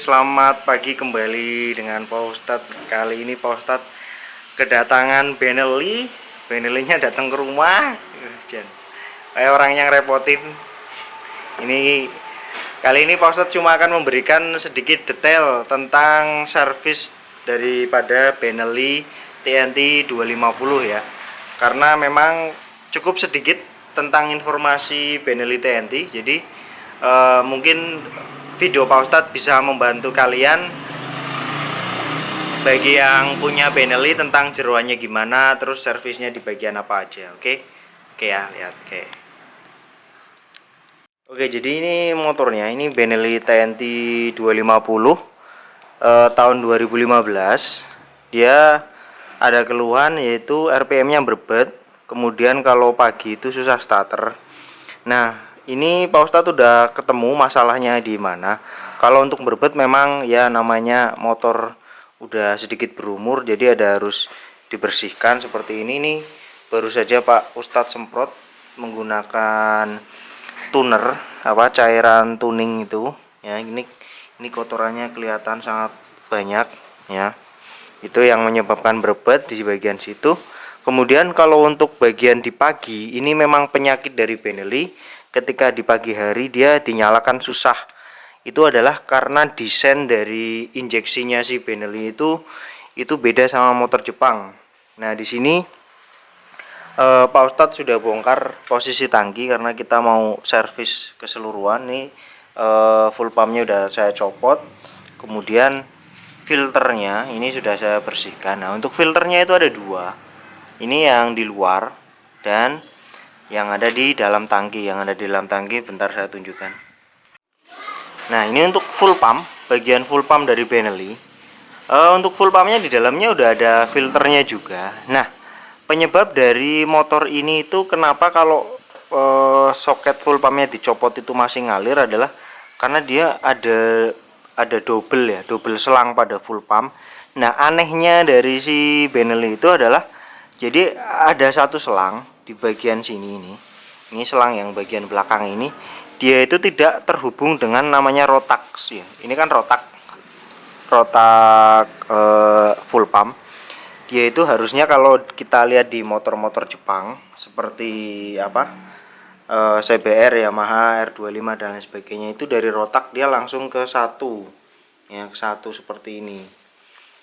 selamat pagi kembali dengan Pak Ustadz. Kali ini Pak Ustadz kedatangan Benelli. Benellinya datang ke rumah. Kayak orang yang repotin. Ini kali ini Pak Ustadz cuma akan memberikan sedikit detail tentang servis daripada Benelli TNT 250 ya. Karena memang cukup sedikit tentang informasi Benelli TNT. Jadi mungkin video Pak Ustadz bisa membantu kalian bagi yang punya Benelli tentang jeroannya gimana, terus servisnya di bagian apa aja. Oke ya, lihat. Oke, jadi ini motornya, ini Benelli TNT 250 tahun 2015. Dia ada keluhan yaitu RPM-nya berbet, kemudian kalau pagi itu susah starter. Nah, ini Pak Ustadz udah ketemu masalahnya di mana. Kalau untuk berbet memang ya namanya motor udah sedikit berumur, jadi ada harus dibersihkan seperti ini nih. Baru saja Pak Ustadz semprot menggunakan tuner, cairan tuning itu. Ya, ini kotorannya kelihatan sangat banyak ya. Itu yang menyebabkan berbet di bagian situ. Kemudian kalau untuk bagian di pagi, ini memang penyakit dari Benelli. Ketika di pagi hari dia dinyalakan susah. Itu adalah karena desain dari injeksinya si Benelli itu beda sama motor Jepang. Nah, di sini Pak Ustadz sudah bongkar posisi tangki karena kita mau servis keseluruhan. Nih full pumpnya udah saya copot. Kemudian filternya ini sudah saya bersihkan. Nah, untuk filternya itu ada dua. Ini yang di luar dan yang ada di dalam tangki. Bentar saya tunjukkan. Nah, ini untuk full pump, bagian full pump dari Benelli. Untuk full pumpnya di dalamnya udah ada filternya juga. Nah, penyebab dari motor ini itu kenapa kalau soket full pumpnya dicopot itu masih ngalir adalah karena dia ada double selang pada full pump. Nah, anehnya dari si Benelli itu adalah jadi ada satu selang di bagian sini ini selang yang bagian belakang ini, dia itu tidak terhubung dengan namanya rotax ya. Ini kan rotak full pump. Dia itu harusnya kalau kita lihat di motor-motor Jepang seperti CBR, Yamaha, R25 dan lain sebagainya, itu dari rotak dia langsung ke satu seperti ini.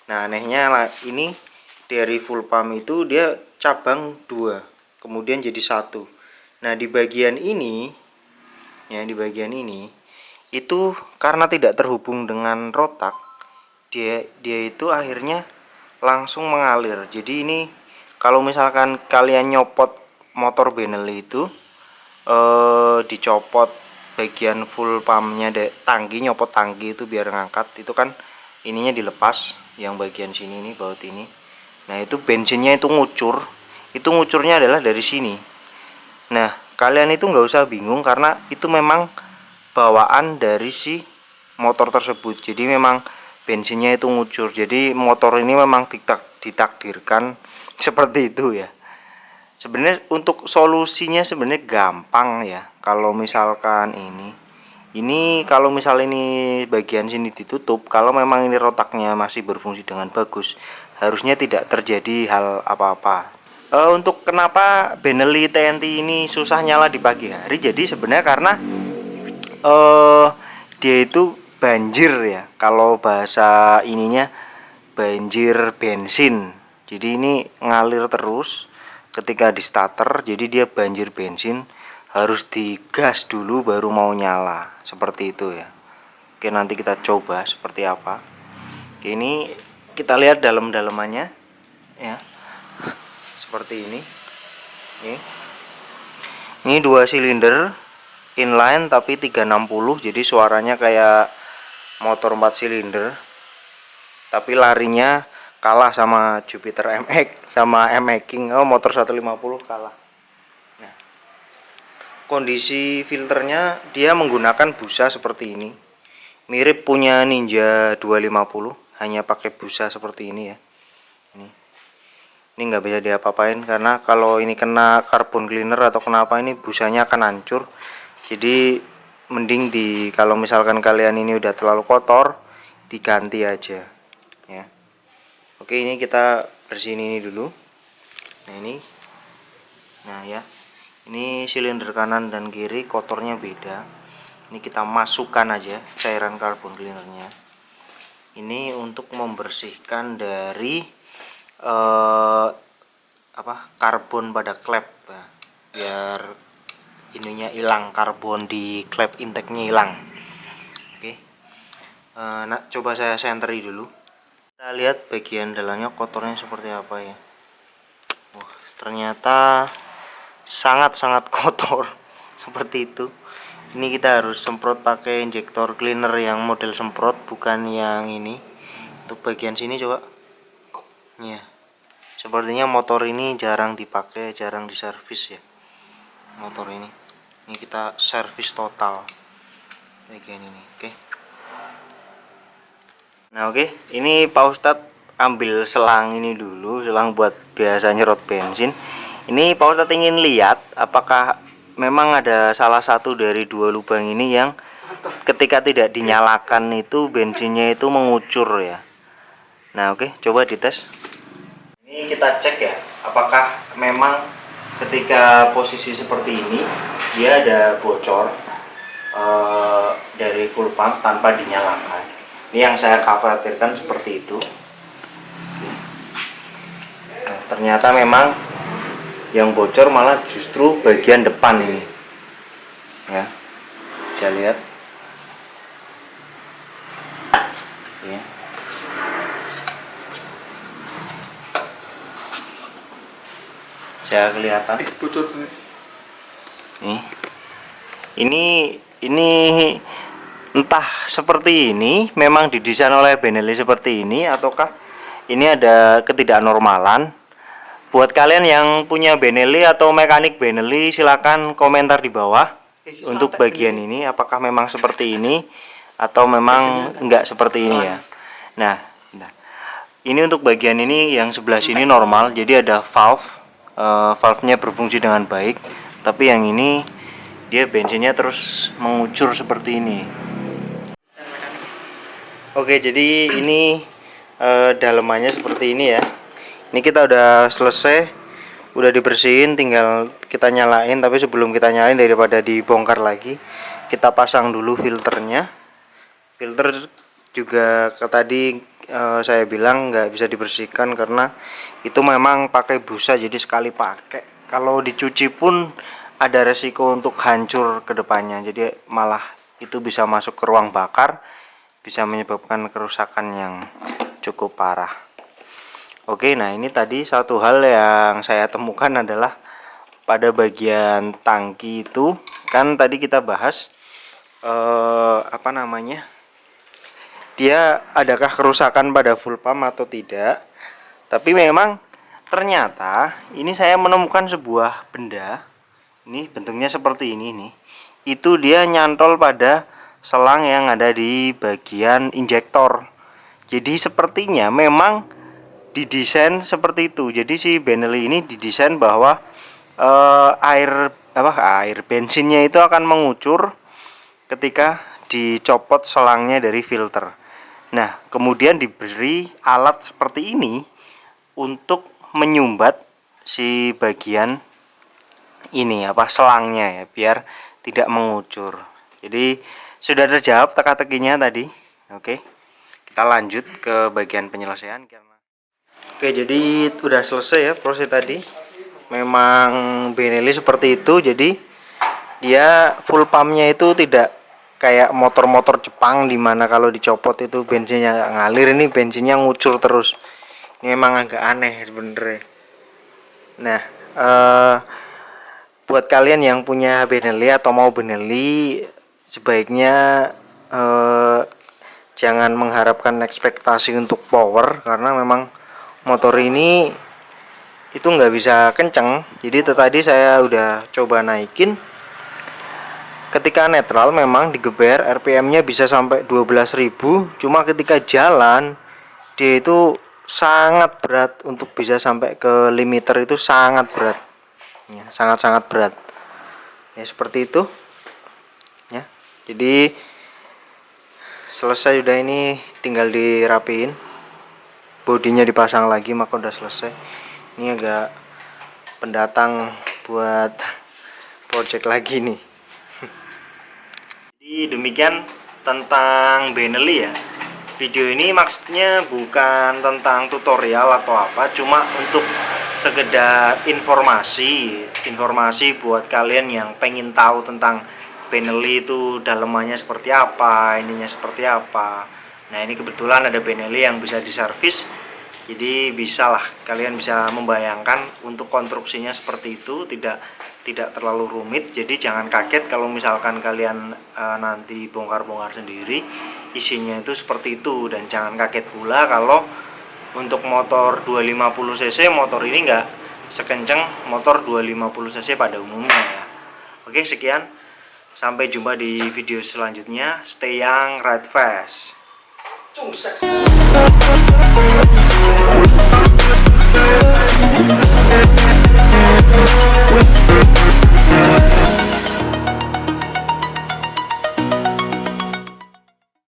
Nah, anehnya ini dari full pump itu dia cabang dua, kemudian jadi satu. Nah, di bagian ini itu karena tidak terhubung dengan rotak, dia itu akhirnya langsung mengalir. Jadi ini kalau misalkan kalian nyopot motor Benelli itu dicopot bagian full pumpnya tangki, nyopot tangki itu biar ngangkat, itu kan ininya dilepas yang bagian sini ini, baut ini. Nah, itu bensinnya itu ngucur. Itu ngucurnya adalah dari sini. Nah, kalian itu nggak usah bingung karena itu memang bawaan dari si motor tersebut. Jadi memang bensinnya itu ngucur. Jadi motor ini memang ditakdirkan seperti itu ya. Sebenarnya untuk solusinya sebenarnya gampang ya. Kalau misalkan kalau misal ini bagian sini ditutup, kalau memang ini rotaknya masih berfungsi dengan bagus, harusnya tidak terjadi hal apa-apa. Untuk kenapa Benelli TNT ini susah nyala di pagi hari, jadi sebenarnya karena dia itu banjir ya. Kalau bahasa ininya banjir bensin. Jadi ini ngalir terus ketika di starter, jadi dia banjir bensin, harus digas dulu baru mau nyala, seperti itu ya. Oke, nanti kita coba seperti apa. Oke, ini kita lihat dalam-dalamannya ya. Seperti ini. Ini 2 silinder inline tapi 360, jadi suaranya kayak motor 4 silinder. Tapi larinya kalah sama Jupiter MX, sama MX King. Motor 150 kalah. Nah, kondisi filternya dia menggunakan busa seperti ini. Mirip punya Ninja 250, hanya pakai busa seperti ini ya. Ini nggak bisa diapa-apain karena kalau ini kena carbon cleaner atau kenapa ini busanya akan hancur. Jadi mending kalau misalkan kalian ini udah terlalu kotor, diganti aja ya. Oke, ini kita bersihin ini dulu. Nah ya, ini silinder kanan dan kiri kotornya beda. Ini kita masukkan aja cairan karbon cleanernya. Ini untuk membersihkan dari karbon pada klep ya, biar ininya hilang, karbon di klep intake-nya hilang. Oke. Nah, coba saya senteri dulu. Kita lihat bagian dalamnya kotornya seperti apa ya. Wah, ternyata sangat-sangat kotor seperti itu. Ini kita harus semprot pakai injektor cleaner yang model semprot, bukan yang ini. Untuk bagian sini coba ya, sepertinya motor ini jarang dipakai, jarang diservis ya motor ini kita servis total bagian ini. Oke. Nah, oke, ini Pak Ustadz ambil selang ini dulu, selang buat biasa nyerot bensin. Ini Pak Ustadz ingin lihat apakah memang ada salah satu dari dua lubang ini yang ketika tidak dinyalakan itu bensinnya itu mengucur ya. Nah, oke, coba dites. Ini kita cek ya, apakah memang ketika posisi seperti ini dia ada bocor dari full pump tanpa dinyalakan. Ini yang saya khawatirkan seperti itu. Nah, ternyata memang yang bocor malah justru bagian depan ini ya, bisa lihat ya. Saya kelihatan bocor nih. Ini entah seperti ini memang didesain oleh Benelli seperti ini, ataukah ini ada ketidaknormalan. Buat kalian yang punya Benelli atau mekanik Benelli, silakan komentar di bawah untuk bagian ini apakah memang seperti ini atau memang enggak seperti ini ya. Nah, ini untuk bagian ini yang sebelah sini normal, jadi ada valve-nya berfungsi dengan baik, tapi yang ini dia bensinnya terus mengucur seperti ini. Oke, jadi ini dalemannya seperti ini ya. Ini kita udah selesai, udah dibersihin, tinggal kita nyalain. Tapi sebelum kita nyalain, daripada dibongkar lagi, kita pasang dulu filternya. Filter juga tadi saya bilang nggak bisa dibersihkan karena itu memang pakai busa, jadi sekali pakai. Kalau dicuci pun ada resiko untuk hancur ke depannya. Jadi malah itu bisa masuk ke ruang bakar, bisa menyebabkan kerusakan yang cukup parah. Oke, nah ini tadi satu hal yang saya temukan adalah pada bagian tangki itu, kan tadi kita bahas dia adakah kerusakan pada full pump atau tidak. Tapi memang ternyata ini saya menemukan sebuah benda, ini bentuknya seperti ini nih. Itu dia nyantol pada selang yang ada di bagian injektor. Jadi sepertinya memang didesain seperti itu. Jadi si Benelli ini didesain bahwa air bensinnya itu akan mengucur ketika dicopot selangnya dari filter. Nah, kemudian diberi alat seperti ini untuk menyumbat si bagian ini selangnya ya, biar tidak mengucur. Jadi sudah terjawab teka-tekinya tadi. Oke, kita lanjut ke bagian penyelesaian karena oke, jadi udah selesai ya proses tadi. Memang Benelli seperti itu, jadi dia full pumpnya itu tidak kayak motor-motor Jepang dimana kalau dicopot itu bensinnya ngalir. Ini bensinnya ngucur terus. Ini memang agak aneh sebenarnya. Nah, buat kalian yang punya Benelli atau mau Benelli, sebaiknya jangan mengharapkan ekspektasi untuk power, karena memang motor ini itu nggak bisa kenceng. Jadi tadi saya udah coba naikin, ketika netral memang digeber RPM-nya bisa sampai 12.000, cuma ketika jalan dia itu sangat berat. Untuk bisa sampai ke limiter itu sangat berat ya, sangat-sangat berat ya, seperti itu ya. Jadi selesai udah, ini tinggal dirapiin, bodinya dipasang lagi, maka udah selesai. Ini agak pendatang buat project lagi nih. Jadi demikian tentang Benelli ya. Video ini maksudnya bukan tentang tutorial atau apa, cuma untuk sekedar informasi buat kalian yang pengen tahu tentang Benelli itu dalemannya seperti apa, ininya seperti apa. Nah, ini kebetulan ada Benelli yang bisa diservis, jadi bisalah kalian bisa membayangkan untuk konstruksinya seperti itu, tidak terlalu rumit. Jadi jangan kaget kalau misalkan kalian nanti bongkar-bongkar sendiri isinya itu seperti itu, dan jangan kaget pula kalau untuk motor 250 cc motor ini enggak sekencang motor 250 cc pada umumnya ya. Oke, sekian, sampai jumpa di video selanjutnya. Stay young, ride fast.